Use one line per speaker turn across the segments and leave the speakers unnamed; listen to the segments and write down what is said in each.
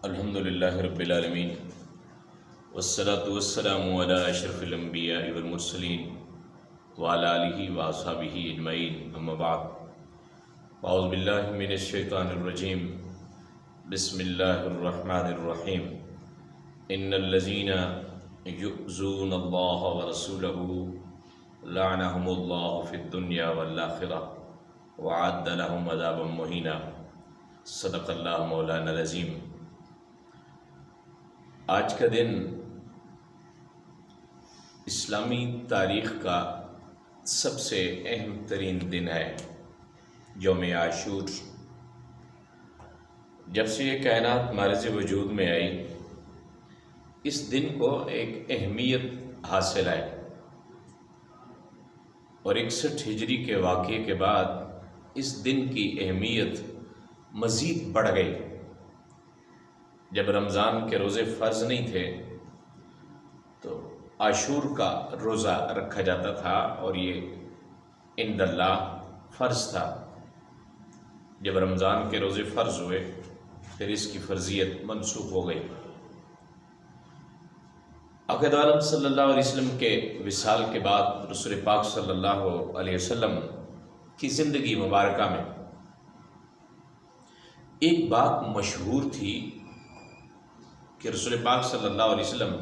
الحمد للہ رب العالمین والصلاة والسلام علی اشرف الانبیاء والمرسلین وعلی آلہ واصحابہ اجمعین، اما بعد، اعوذ باللہ من الشیطان الرجیم، بسم اللہ الرحمن الرحیم۔ ان الذین یؤذون اللہ ورسولہ لعنہم اللہ فی الدنیا والآخرہ وأعد لهم عذابا مہینا۔ صدق اللہ مولانا العظیم۔ آج کا دن اسلامی تاریخ کا سب سے اہم ترین دن ہے، یوم عاشور۔ جب سے یہ کائنات معرض وجود میں آئی، اس دن کو ایک اہمیت حاصل ہے، اور 61 ہجری کے واقعے کے بعد اس دن کی اہمیت مزید بڑھ گئی۔ جب رمضان کے روزے فرض نہیں تھے تو عاشور کا روزہ رکھا جاتا تھا، اور یہ عند اللہ فرض تھا۔ جب رمضان کے روزے فرض ہوئے پھر اس کی فرضیت منسوخ ہو گئی۔ عقائد عالم صلی اللہ علیہ وسلم کے وصال کے بعد رسول پاک صلی اللہ علیہ وسلم کی زندگی مبارکہ میں ایک بات مشہور تھی کہ رسول پاک صلی اللہ علیہ وسلم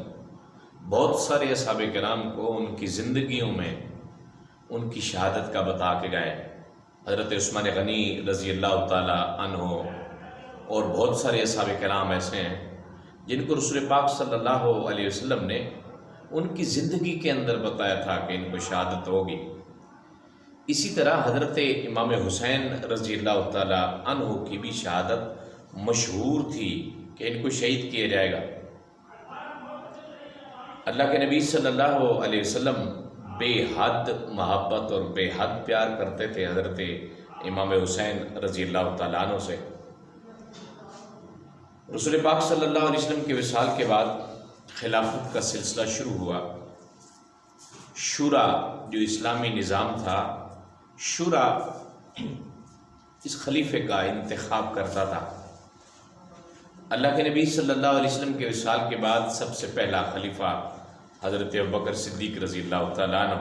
بہت سارے اصحاب کرام کو ان کی زندگیوں میں ان کی شہادت کا بتا کے گئے۔ حضرت عثمان غنی رضی اللہ تعالی عنہ اور بہت سارے اصحاب کرام ایسے ہیں جن کو رسول پاک صلی اللہ علیہ وسلم نے ان کی زندگی کے اندر بتایا تھا کہ ان کو شہادت ہوگی۔ اسی طرح حضرت امام حسین رضی اللہ تعالی عنہ کی بھی شہادت مشہور تھی کہ ان کو شہید کیا جائے گا۔ اللہ کے نبی صلی اللہ علیہ وسلم بے حد محبت اور بے حد پیار کرتے تھے حضرت امام حسین رضی اللہ تعالیٰ عنہ سے۔ رسول پاک صلی اللہ علیہ وسلم کے وصال کے بعد خلافت کا سلسلہ شروع ہوا۔ شورا جو اسلامی نظام تھا، شورا اس خلیفے کا انتخاب کرتا تھا۔ اللہ کے نبی صلی اللہ علیہ وسلم کے وصال کے بعد سب سے پہلا خلیفہ حضرت ابوبکر صدیق رضی اللہ تعالیٰ عنہ،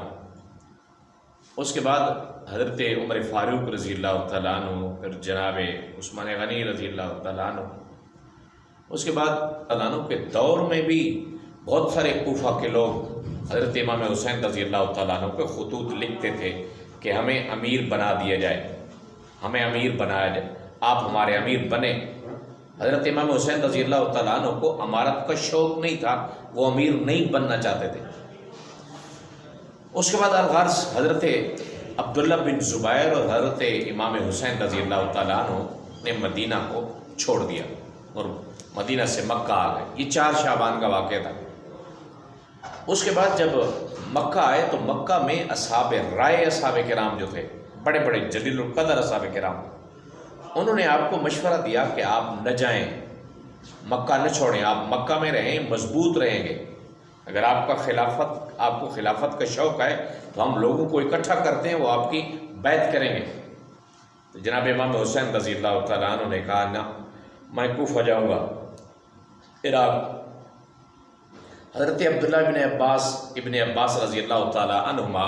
اس کے بعد حضرت عمر فاروق رضی اللہ تعالیٰ عنہ، پھر جناب عثمان غنی رضی اللہ تعالیٰ عنہ۔ اس کے بعد عنہ کے دور میں بھی بہت سارے کوفہ کے لوگ حضرت امام حسین رضی اللہ تعالیٰ عنہ کو خطوط لکھتے تھے کہ ہمیں امیر بنا دیا جائے، ہمیں امیر بنایا جائے، آپ ہمارے امیر بنے۔ حضرت امام حسین رضی اللہ تعالیٰ عنہ کو امارت کا شوق نہیں تھا، وہ امیر نہیں بننا چاہتے تھے۔ اس کے بعد الغرض حضرت عبداللہ بن زبیر اور حضرت امام حسین رضی اللہ تعالیٰ عنہ نے مدینہ کو چھوڑ دیا اور مدینہ سے مکہ آ گئے۔ یہ 4 شعبان کا واقعہ تھا۔ اس کے بعد جب مکہ آئے تو مکہ میں اصحاب رائے، اصحاب کرام جو تھے، بڑے بڑے جلیل القدر اصحاب کرام، انہوں نے آپ کو مشورہ دیا کہ آپ نہ جائیں، مکہ نہ چھوڑیں، آپ مکہ میں رہیں، مضبوط رہیں گے۔ اگر آپ کو خلافت کا شوق ہے تو ہم لوگوں کو اکٹھا کرتے ہیں، وہ آپ کی بیعت کریں گے۔ تو جناب امام حسین رضی اللہ تعالیٰ عنہ نے کہا نہ، میں کوفہ جاؤں گا، عراق۔ حضرت عبداللہ ابن عباس رضی اللہ تعالیٰ عنہما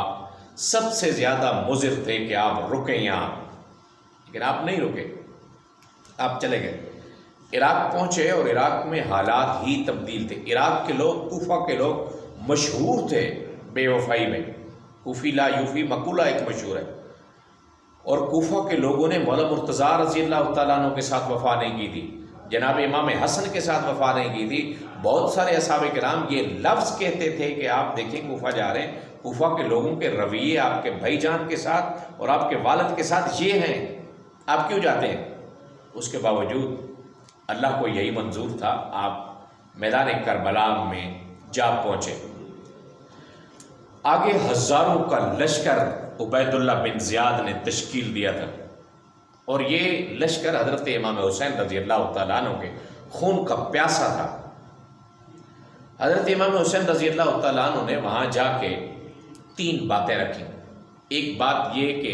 سب سے زیادہ مضر تھے کہ آپ رکیں یہاں، لیکن آپ نہیں رکے، آپ چلے گئے، عراق پہنچے، اور عراق میں حالات ہی تبدیل تھے۔ عراق کے لوگ، کوفہ کے لوگ مشہور تھے بے وفائی میں، کوفی لا یوفی مقولہ ایک مشہور ہے، اور کوفہ کے لوگوں نے مولا مرتضیٰ رضی اللہ تعالیٰ عنہ کے ساتھ وفا نہیں کی تھی، جناب امام حسن کے ساتھ وفا نہیں کی تھی۔ بہت سارے اصحاب کرام یہ لفظ کہتے تھے کہ آپ دیکھیں کوفہ جا رہے ہیں، کوفہ کے لوگوں کے رویے آپ کے بھائی جان کے ساتھ اور آپ کے والد کے ساتھ یہ ہیں، آپ کیوں جاتے ہیں؟ اس کے باوجود اللہ کو یہی منظور تھا، آپ میدان کربلا میں جا پہنچے۔ آگے ہزاروں کا لشکر عبید اللہ بن زیاد نے تشکیل دیا تھا، اور یہ لشکر حضرت امام حسین رضی اللہ تعالیٰ عنہ کے خون کا پیاسا تھا۔ حضرت امام حسین رضی اللہ تعالیٰ عنہ نے وہاں جا کے 3 باتیں رکھیں۔ ایک بات یہ کہ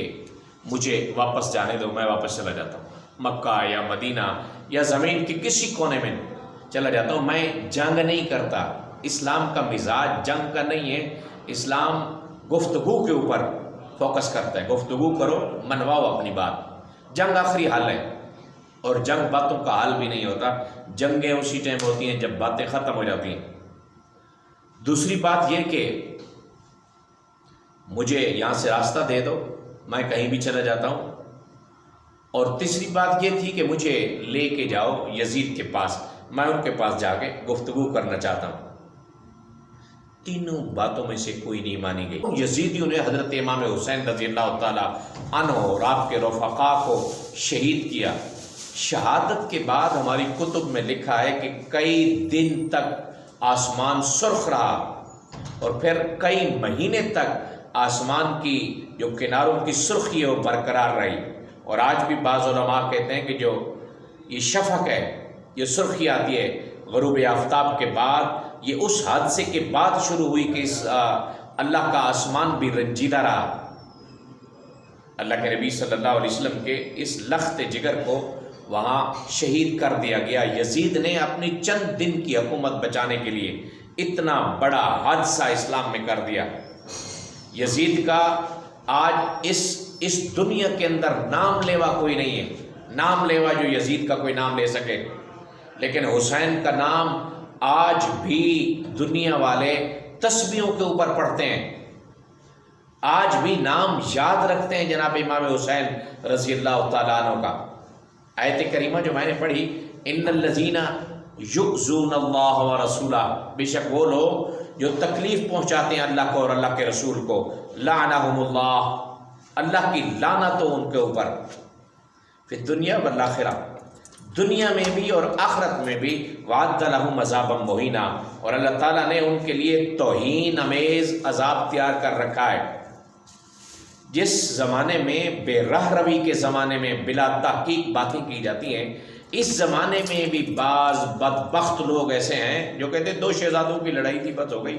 مجھے واپس جانے دو، میں واپس چلا جاتا ہوں، مکہ یا مدینہ یا زمین کے کسی کونے میں، چلا جاتا ہوں، میں جنگ نہیں کرتا۔ اسلام کا مزاج جنگ کا نہیں ہے، اسلام گفتگو کے اوپر فوکس کرتا ہے، گفتگو کرو، منواؤ اپنی بات۔ جنگ آخری حل ہے، اور جنگ باتوں کا حل بھی نہیں ہوتا، جنگیں اسی ٹائم ہوتی ہیں جب باتیں ختم ہو جاتی ہیں۔ دوسری بات یہ کہ مجھے یہاں سے راستہ دے دو، میں کہیں بھی چلا جاتا ہوں۔ اور تیسری بات یہ تھی کہ مجھے لے کے جاؤ یزید کے پاس، میں ان کے پاس جا کے گفتگو کرنا چاہتا ہوں۔ تینوں باتوں میں سے کوئی نہیں مانی گئی۔ یزیدیوں نے حضرت امام حسین رضی اللہ تعالیٰ عنہ اور آپ کے رفقا کو شہید کیا۔ شہادت کے بعد ہماری کتب میں لکھا ہے کہ کئی دن تک آسمان سرخ رہا، اور پھر کئی مہینے تک آسمان کی جو کناروں کی سرخی ہے وہ برقرار رہی۔ اور آج بھی بعض علماء کہتے ہیں کہ جو یہ شفق ہے، یہ سرخی آتی ہے غروب آفتاب کے بعد، یہ اس حادثے کے بعد شروع ہوئی کہ اللہ کا آسمان بھی رنجیدہ رہا۔ اللہ کے نبی صلی اللہ علیہ وسلم کے اس لخت جگر کو وہاں شہید کر دیا گیا۔ یزید نے اپنی چند دن کی حکومت بچانے کے لیے اتنا بڑا حادثہ اسلام میں کر دیا۔ یزید کا آج اس دنیا کے اندر نام لیوا کوئی نہیں ہے، نام لیوا جو یزید کا کوئی نام لے سکے، لیکن حسین کا نام آج بھی دنیا والے تسبیحوں کے اوپر پڑھتے ہیں، آج بھی نام یاد رکھتے ہیں جناب امام حسین رضی اللہ تعالیٰ عنہ کا۔ آیت کریمہ جو میں نے پڑھی، ان الذین یؤذون اللہ ورسولہ، بے شک وہ لوگ جو تکلیف پہنچاتے ہیں اللہ کو اور اللہ کے رسول کو، لعنہم اللہ، اللہ کی لعنت ہو ان کے اوپر، فی الدنیا والآخرہ، دنیا میں بھی اور آخرت میں بھی، وعد لہم عذابا مہینا، اور اللہ تعالیٰ نے ان کے لیے توہین امیز عذاب تیار کر رکھا ہے۔ جس زمانے میں بے رہ روی کے زمانے میں بلا تحقیق باتیں کی جاتی ہیں، اس زمانے میں بھی بعض بدبخت لوگ ایسے ہیں جو کہتے ہیں 2 شہزادوں کی لڑائی تھی، بس ہو گئی۔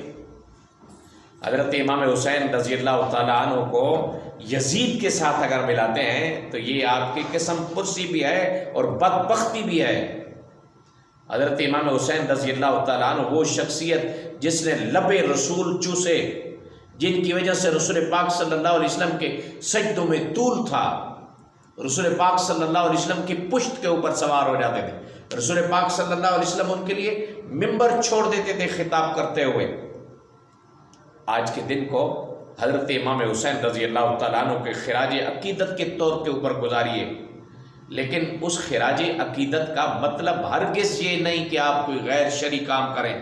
حضرت امام حسین رضی اللہ تعالیٰ عنہ کو یزید کے ساتھ اگر ملاتے ہیں تو یہ آپ کی قسم پرسی بھی ہے اور بدبختی بھی ہے۔ حضرت امام حسین رضی اللہ تعالیٰ عنہ وہ شخصیت جس نے لب رسول چوسے، جن کی وجہ سے رسول پاک صلی اللہ علیہ وسلم کے سجدوں میں طول تھا، رسول پاک صلی اللہ علیہ وسلم کی پشت کے اوپر سوار ہو جاتے تھے، رسول پاک صلی اللہ علیہ وسلم ان کے لیے ممبر چھوڑ دیتے تھے خطاب کرتے ہوئے۔ آج کے دن کو حضرت امام حسین رضی اللہ تعالیٰ عنہ کے خراج عقیدت کے طور کے اوپر گزاریے، لیکن اس خراج عقیدت کا مطلب ہرگز یہ نہیں کہ آپ کوئی غیر شرعی کام کریں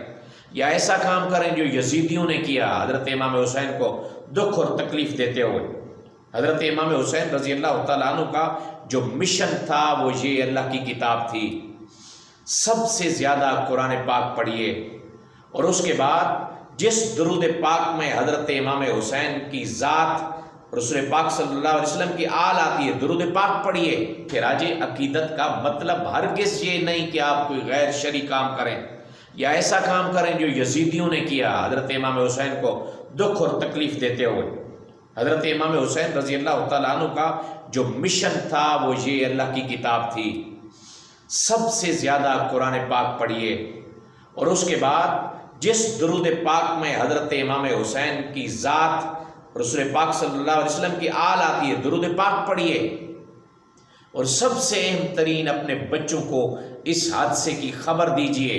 یا ایسا کام کریں جو یزیدیوں نے کیا حضرت امام حسین کو دکھ اور تکلیف دیتے ہوئے۔ حضرت امام حسین رضی اللہ تعالیٰ عنہ کا جو مشن تھا وہ یہ اللہ کی کتاب تھی، سب سے زیادہ قرآن پاک پڑھیے، اور اس کے بعد جس درود پاک میں حضرت امام حسین کی ذات رسول پاک صلی اللہ علیہ وسلم کی آل آتی ہے، درود پاک پڑھیے۔ خراج عقیدت کا مطلب ہرگز یہ نہیں کہ آپ کوئی غیر شرعی کام کریں یا ایسا کام کریں جو یزیدیوں نے کیا حضرت امام حسین کو دکھ اور تکلیف دیتے ہوئے۔ حضرت امام حسین رضی اللہ تعالیٰ عنہ کا جو مشن تھا وہ یہ اللہ کی کتاب تھی، سب سے زیادہ قرآن پاک پڑھیے، اور اس کے بعد جس درود پاک میں حضرت امام حسین کی ذات رسول پاک صلی اللہ علیہ وسلم کی آل آتی ہے، درود پاک پڑھیے، اور سب سے اہم ترین اپنے بچوں کو اس حادثے کی خبر دیجیے،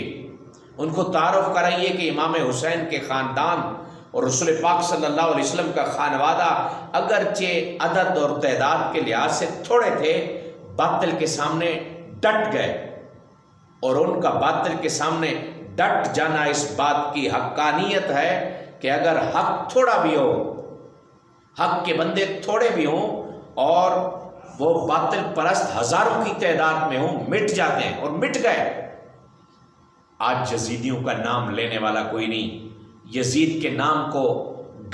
ان کو تعارف کرائیے کہ امام حسین کے خاندان اور رسول پاک صلی اللہ علیہ وسلم کا خانوادہ اگرچہ عدد اور تعداد کے لحاظ سے تھوڑے تھے، باطل کے سامنے ڈٹ گئے، اور ان کا باطل کے سامنے ڈٹ جانا اس بات کی حقانیت ہے کہ اگر حق تھوڑا بھی ہو، حق کے بندے تھوڑے بھی ہوں اور وہ باطل پرست ہزاروں کی تعداد میں ہوں، مٹ جاتے ہیں، اور مٹ گئے۔ آج یزیدیوں کا نام لینے والا کوئی نہیں، یزید کے نام کو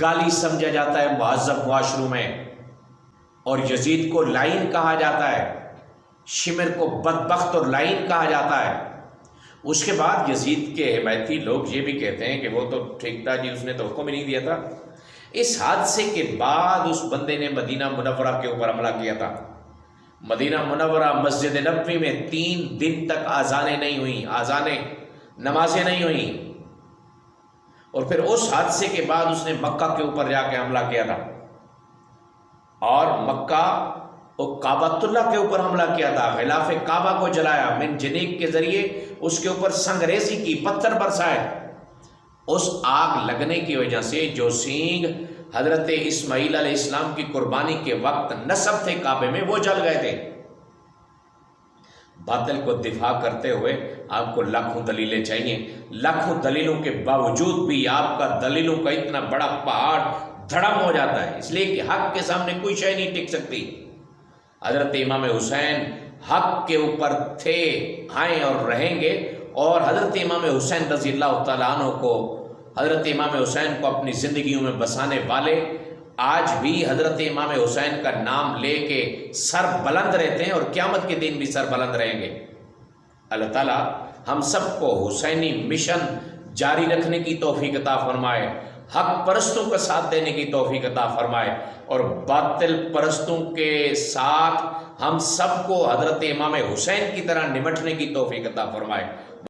گالی سمجھا جاتا ہے مہذب معاشروں میں، اور یزید کو لائن کہا جاتا ہے، شمر کو بدبخت اور لائن کہا جاتا ہے۔ اس کے بعد یزید کے حمایتی لوگ یہ بھی کہتے ہیں کہ وہ تو ٹھیک تھا جی، اس نے تو حکم ہی نہیں دیا تھا۔ اس حادثے کے بعد اس بندے نے مدینہ منورہ کے اوپر حملہ کیا تھا۔ مدینہ منورہ مسجد نبوی میں 3 دن تک آذانیں نہیں ہوئیں، آذانیں نمازیں نہیں ہوئیں، اور پھر اس حادثے کے بعد اس نے مکہ کے اوپر جا کے حملہ کیا تھا، اور مکہ اور کعبۃ اللہ کے اوپر حملہ کیا تھا، غلاف کعبہ کو جلایا، من جنیق کے ذریعے اس کے اوپر سنگریزی کی، پتھر برسائے۔ اس آگ لگنے کی وجہ سے جو سینگ حضرت اسماعیل علیہ السلام کی قربانی کے وقت نصب تھے کعبے میں، وہ جل گئے تھے۔ باطل کو دفاع کرتے ہوئے آپ کو لاکھوں دلیلیں چاہیے، لاکھوں دلیلوں کے باوجود بھی آپ کا دلیلوں کا اتنا بڑا پہاڑ دھڑم ہو جاتا ہے، اس لیے کہ حق کے سامنے کوئی شے نہیں ٹک سکتی۔ حضرت امام حسین حق کے اوپر تھے، ہیں اور رہیں گے، اور حضرت امام حسین رضی اللہ تعالیٰ عنہ کو، حضرت امام حسین کو اپنی زندگیوں میں بسانے والے آج بھی حضرت امام حسین کا نام لے کے سر بلند رہتے ہیں، اور قیامت کے دن بھی سر بلند رہیں گے۔ اللہ تعالیٰ ہم سب کو حسینی مشن جاری رکھنے کی توفیق عطا فرمائے، حق پرستوں کا ساتھ دینے کی توفیق عطا فرمائے، اور باطل پرستوں کے ساتھ ہم سب کو حضرت امام حسین کی طرح نمٹنے کی توفیق عطا فرمائے۔